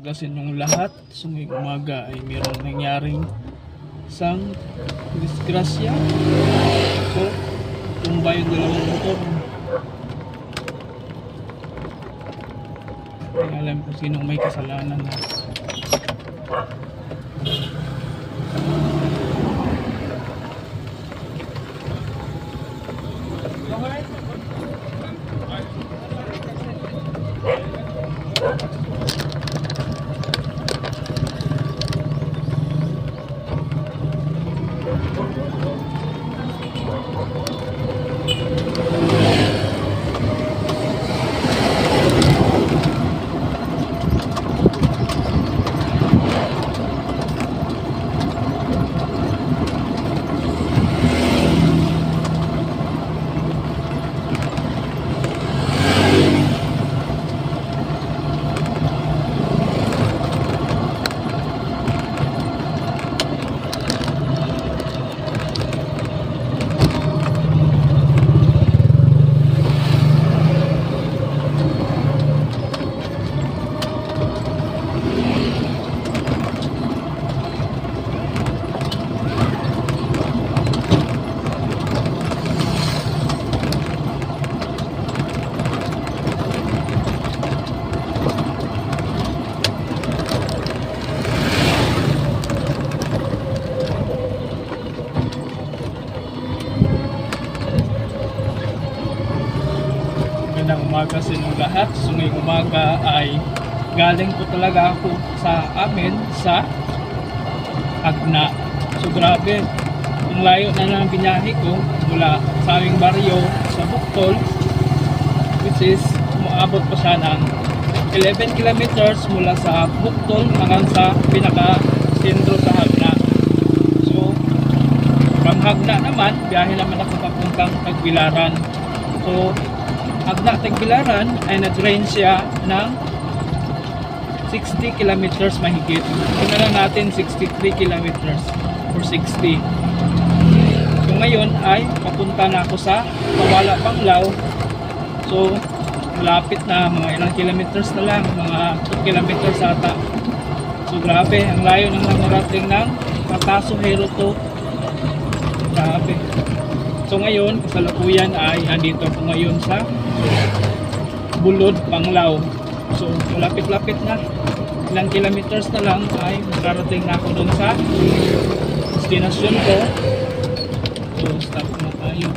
Pagasin yung lahat. So ngayong umaga ay mayroong nangyaring isang disgrasya. So tumba yung dalawang motor. Hindi alam kung sinong may kasalanan na. Magandang umaga sa inyong lahat. So ngayong umaga ay galing po talaga ako sa amin sa Agna. So grabe, ang layo na ng binahe ko mula sa aming baryo sa Buktol, which is umaabot pa siya ng 11 kilometers mula sa Buktol hanggang sa pinaka sentro sa Agna. So from Agna naman, biyahe naman ako papuntang Tagbilaran. So Agna Tagbilaran ay nag-range siya ng 60 kilometers mahigit. Ito na natin 63 kilometers or 60. So ngayon ay papunta na ako sa Mawala Panglao. So malapit na, mga ilang kilometers na lang, mga 2 kilometers ata. So grabe, ang layo ng namarating ng Pataso Heroto. Grabe. So ngayon, kasalukuyan ay andito ako ngayon sa Bulod, Panglao. So malapit-lapit na. Ilang kilometers na lang ay makarating na ako dun sa destinasyon ko. So stop na tayo.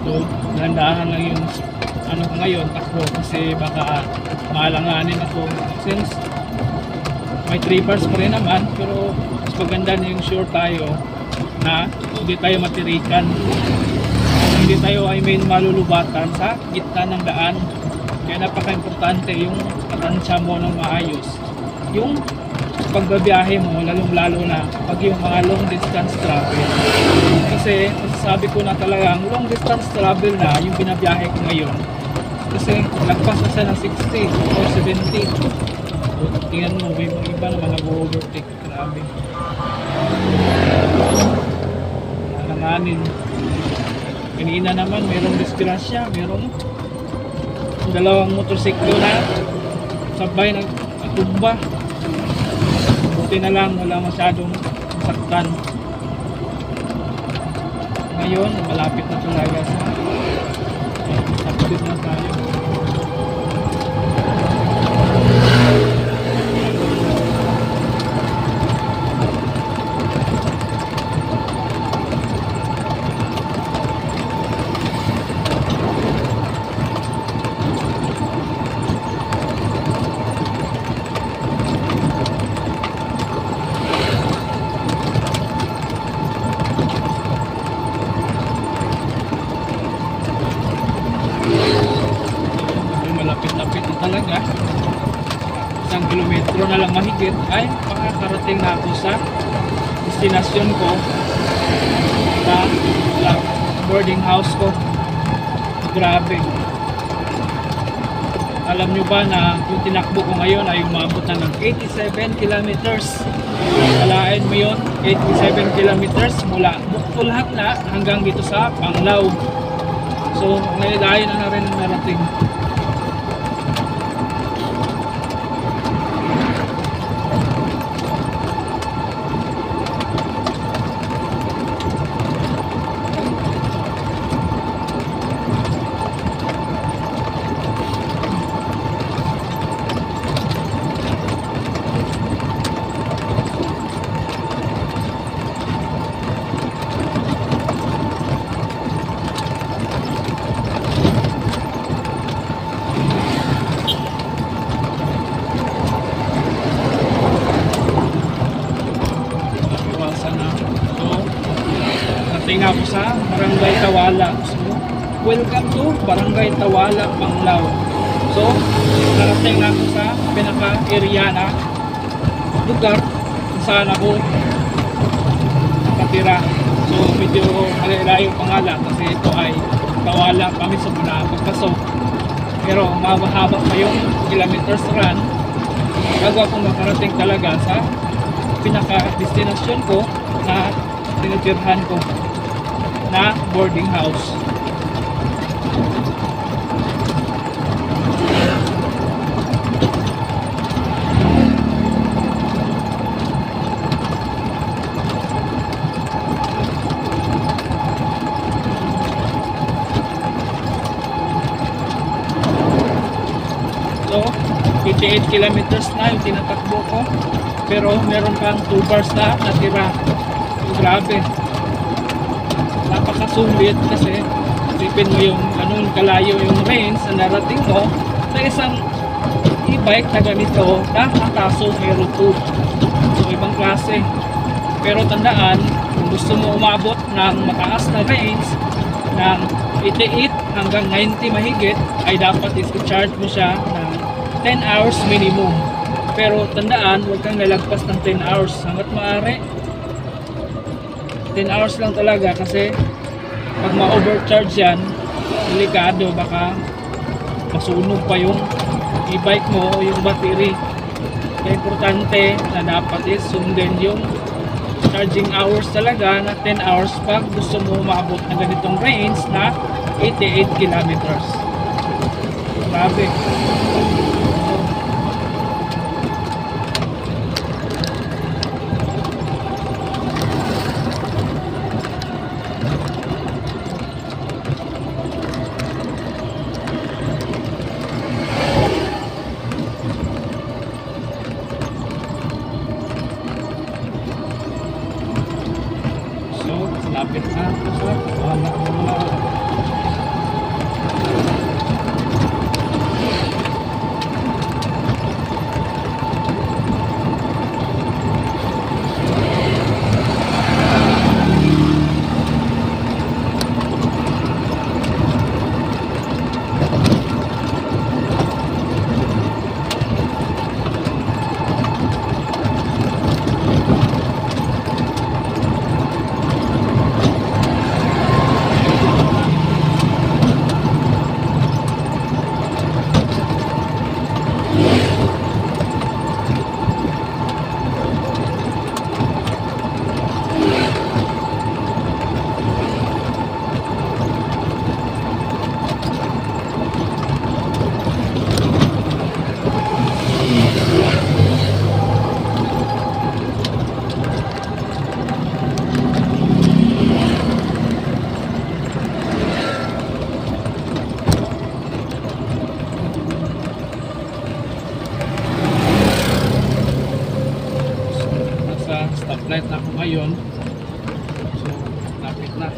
So dahan-dahan lang yung ano ko ngayon, takbo, kasi baka maalanganin ako since may 3 bars pa rin naman, pero mas maganda na yung sure tayo na hindi tayo matirikan, hindi tayo I mean malulubatan sa gitna ng daan. Kaya napaka-importante yung katansya mo ng maayos yung pagbabiyahe mo, lalong lalo na pag yung mga long distance travel. Kasi masasabi ko na talagang long distance travel na yung binabiyahe ko ngayon, kasi lagpas na siya ng 60 or 70. Tingnan mo, may mga iba naman nag-overtake. Grabe. Alanganin. Kanina naman, mayroong disgrasya. Mayroong dalawang motorsiklo na sabay nagtumba. Buti na lang, wala masyadong masaktan. Ngayon, malapit na talaga sa substitute na tayo. Malapit-lapit na talaga. 1 kilometro na lang mahigit ay makakarating na ako sa destinasyon ko, sa boarding house ko. Grabe. Alam nyo ba na yung tinakbo ko ngayon ay umabot na ng 87 kilometers. alain mo yun, 87 kilometers mula Buktulat na hanggang dito sa Panglao. So, layo na rin ang narating. Dating ako sa Barangay Tawala. So, welcome to Barangay Tawala, Panglao. So, narating ako sa pinaka-area na lugar kung saan ako nakatira. So, medyo malayo pangalan kasi ito ay Tawala kami sa muna pagpasok. Pero mahaba pa yung kilometers run bago ako makarating talaga sa pinaka-destination ko na tinitirhan ko na boarding house. So, 58 kilometers na yung tinatakbo ko, pero meron pang 2 bars na natira. So, grabe, napakasulit kasi isipin mo yung ganun kalayo yung range na narating mo sa isang e-bike na ganito na Akaso Hero 2. So, ibang klase. Pero tandaan, kung gusto mo umabot ng mataas na range ng 88 hanggang 90 mahigit, ay dapat i-charge mo siya ng 10 hours minimum. Pero tandaan, huwag kang lalagpas ng 10 hours hanggat maaari. 10 hours lang talaga kasi pag ma-overcharge yan, delikado, baka masunog pa yung e-bike mo o yung battery. Kaya importante na dapat is sundin yung charging hours talaga na 10 hours pag gusto mo umabot ng ganitong range na 88 kilometers. Grabe. Lapit na. So, wala ko muna. Stoplight na ako ngayon. So, lapit na.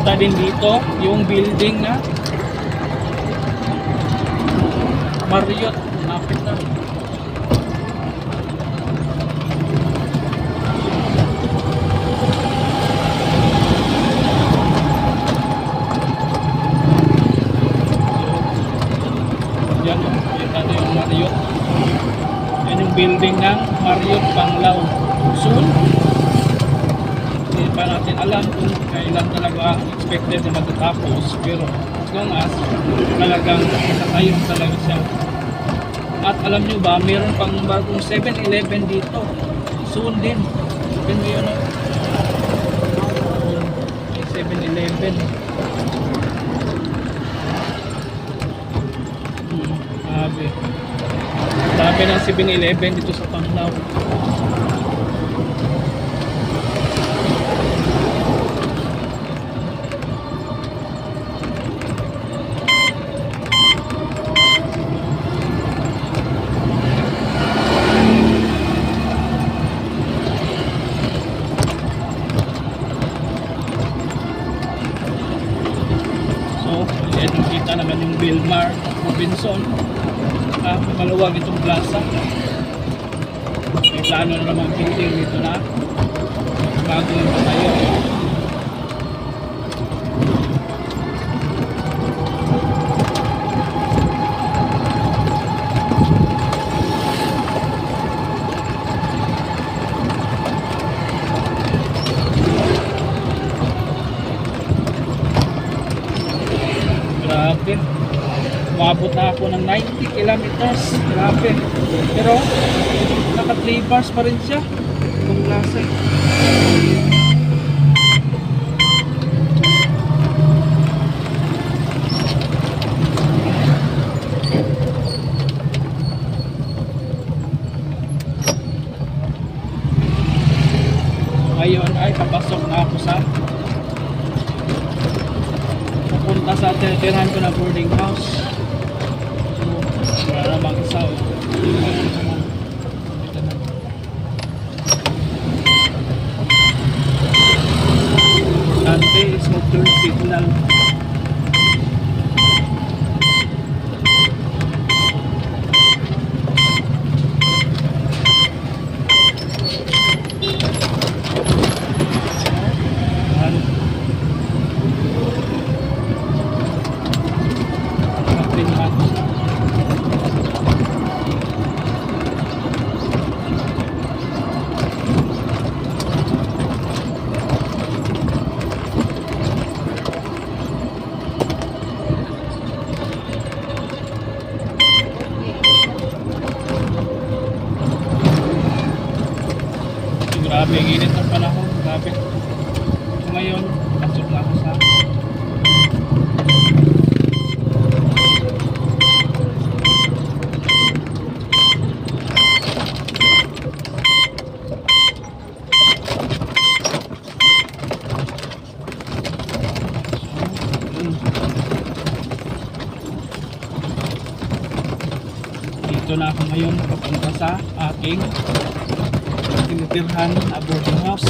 papunta din dito, yung building na Marriott, napit na. Yan, kita nyo yung Marriott. Yan yung building ng Marriott Panglao. Soon, hindi pa natin alam kung kailan talaga expected na matatapos, pero as long as talagang nakatayo talaga siya. At alam nyo ba, meron pang bagong 7-Eleven dito soon din. Open mo yun, may 7-Eleven. Grabe, dami ng 7-Eleven dito sa Panglao. Kita naman yung Wilmar Robinson. Maluwag itong plaza. May plano na naman building dito na bago yung patayo. Grabe, umabot na ako ng 90 kilometers. Grabe, pero naka 3 bars pa rin siya itong klase. Ngayon ay papasok na ako sa punta sa tinitirhan ko na boarding house. So, wala namang isa. Ante is no turn signal. Grabe, ang init ng panahon. Grabe. Ngayon, pasok na ako sa dito na ako ngayon papunta sa aking tinitirhan na boarding house.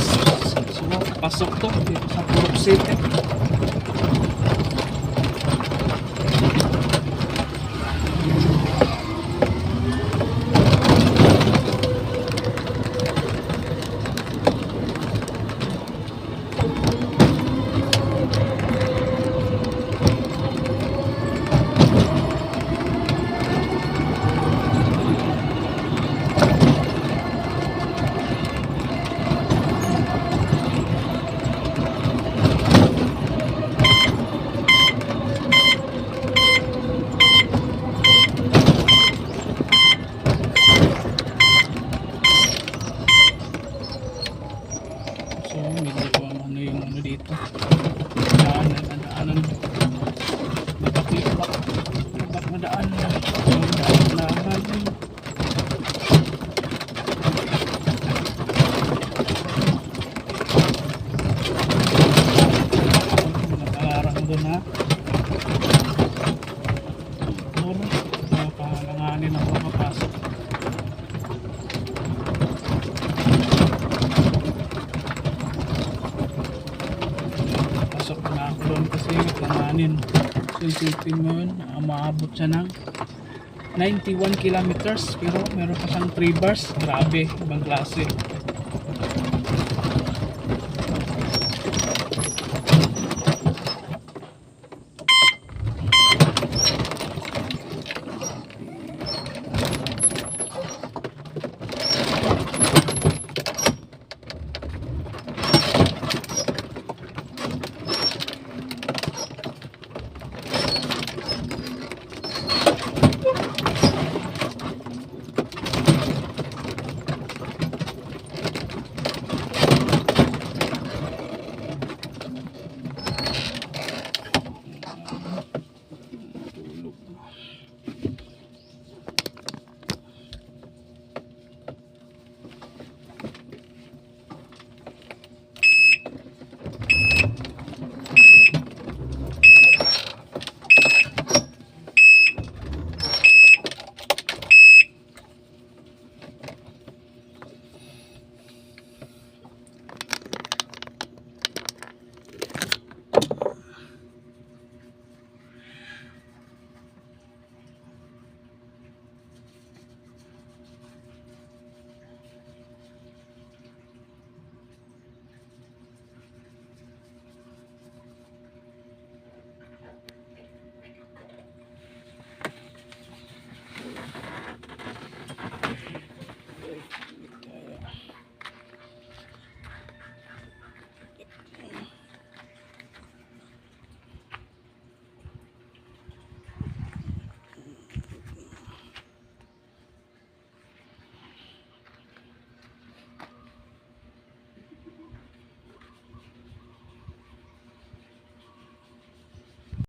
So, pasok to dito sa Purok City. tipin mo yun, maabot siya ng 91 kilometers, pero meron pa siyang 3 bars. Grabe, ibang klase.